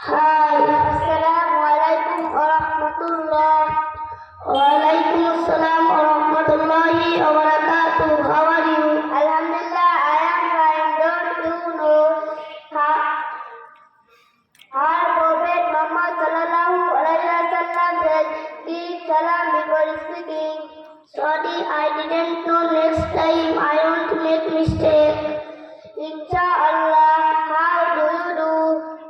Hi, Assalamualaikum warahmatullah. Waalaikumsalam warahmatullahi wabarakatuh. How are you? Alhamdulillah, I am fine. Don't you know our Prophet Muhammad sallallahu alaihi wasallam said, "Keep salam before speaking." Sorry, I didn't know. Next time I won't make mistake. Inshallah, how do you do?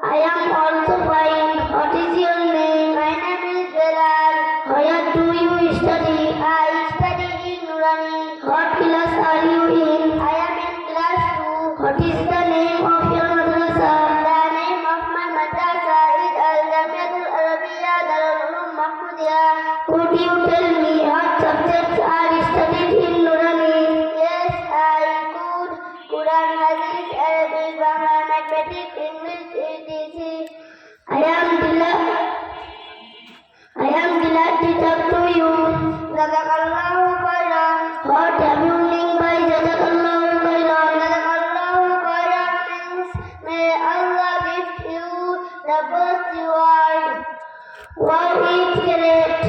I am also fine. What is your name? My name is Belal. Where do you study? I study in Nurani. What class are you in? I am in class 2. What is the name of your madrasa? The name of my madrasa is Al-Jamiatul Arabiya Darul Ulum Mahmudiyah. Could you tell me what subjects are studied in Nurani? Yes, I could. Quran, Hadith, Arabic, Bangla, Mathematics, English, etc. I am glad to talk to you. Jazakallahu khairan. What do you mean by Jazakallahu khairan? Jazakallahu khairan means may Allah give you the best reward. Wow, it's great.